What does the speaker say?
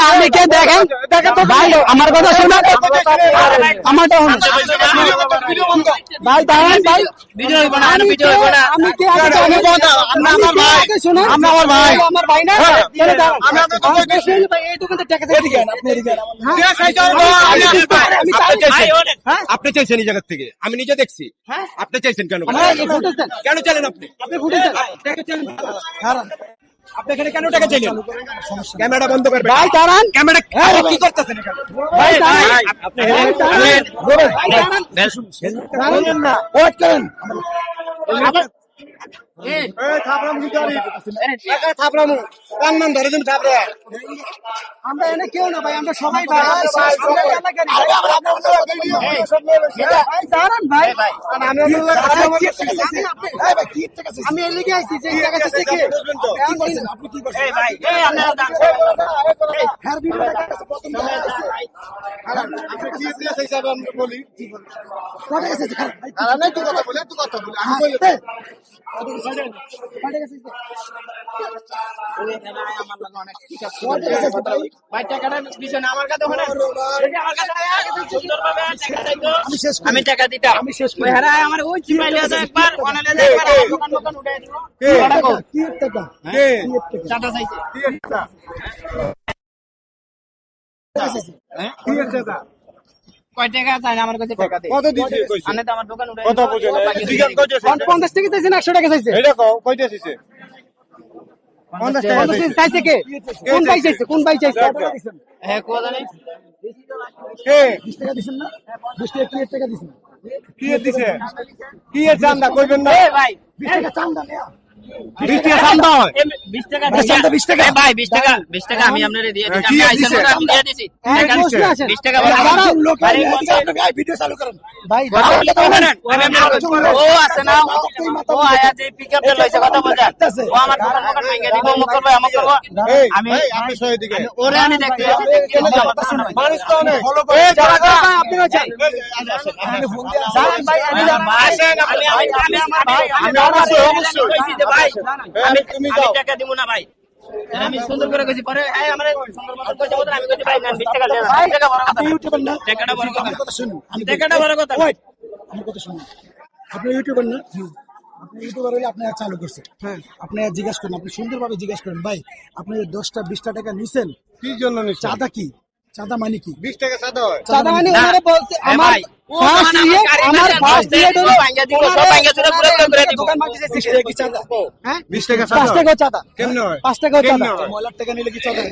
আপনি কে দেখেন ভাই, আমার কথা শোনা, আমারটা ভাই দাঁড়ান ভাই, আমি কে আমার ভাই, আমার ভাই না, আপনি চাইছেন এই জায়গা থেকে, আমি নিজে দেখছি। আপনি চাইছেন কেন? কেন চাইলেন আপনি? আপনি এখানে কেন টাকা চাইলেন? ক্যামেরা বন্ধ করবেন ভাই, দাঁড়ান। ক্যামেরা কি করতেছেন এখানে? ভাই দাঁড়ান, আপনি দাঁড়ান না, ওয়েট করেন। আমরা এনে কেউ না ভাই, আমরা সবাই ভাই, দাঁড়ান ভাই, আমি এর লিগে আইছি যে টাকা চাইছে কে? আপনি কি করছেন ভাই? আমি টাকা দিতাম, আমার ওই চিপাইলে একবার চাঁদা চাইছে। কয় টাকা চাই না আমার কাছে? টাকা দিই। কত দিছে? আমি তো আমার দোকান উঠে কত বুঝেন? 50 টাকা চাইছেন, 100 টাকা চাইছে? এটা কয়টা দিছে? 50 টাকা চাইছে কে? কোন ভাই চাইছে? কোন ভাই চাইছে? হ্যাঁ, কোয়া জানি কে 20 টাকা দিছেন না? 20 টাকা কি টাকা দিছেন? কি দিছে? কি এর চান্দা কইবেন না? ভাই, 20 টাকা চান্দা নেয়া। 20 টাকা চান্দা হয়? 20 টাকা চান্দা, 20 টাকা ভাই, 20 টাকা, 20 টাকা আমি আপনারে দিয়ে দিছি। আমি আইসা না, আমি দিয়ে দিছি। টাকা 20 টাকা ভাই, ভাই ভিডিও চালু করেন ভাই। ও আছে না, ও আয়া যে পিকআপটা লইছে কথা বলছেন, ও আমার দোকান ভাঙিয়ে দিব, অমুক করবে, অমুক করবে। আমি আপনি সহায় দিকে ওরে আমি দেখতে মানুষ তো অনেক ফলো করে। আপনারা চাই ভাই, আমি টাকা দিব না ভাই, আমি সুন্দর করে কইছি। পরে আমার সুন্দর মতো কইছে, আমি কইছি ভাই না, 20 টাকা দেন। টাকা বড় কথা, ইউটিউবার না, টাকাটা বড় কথা, কথা শুনুন, টাকাটা বড় কথা। আমি কথা শুনুন, আপনি ইউটিউবার না, আপনি ইউটিউবার হলে আপনি চালু করছেন, হ্যাঁ, আপনি জিজ্ঞাসা করেন, আপনি সুন্দরভাবে জিজ্ঞাসা করেন ভাই, আপনি 10টা 20টা টাকা নিছেন কি জন্য নিছেন? চাঁদা কি? চাঁদা মানে কি? 20 টাকা চাঁদা হয়? চাঁদা মানে ওনারে বলছে আমার আমার ফার্স্ট ইয়ে হলো ভাঙিয়ে দিব, সব ভাঙিয়ে চুরে পুরো করে দিব। দোকান মাটি 20 টাকা কি চাঁদা? হ্যাঁ, 20 টাকা 5 টাকা চাঁদা, কেমনে হয়? 5 টাকা চাঁদা, কেমনে হয়? ময়লার টাকা নিলে কি চাঁদা?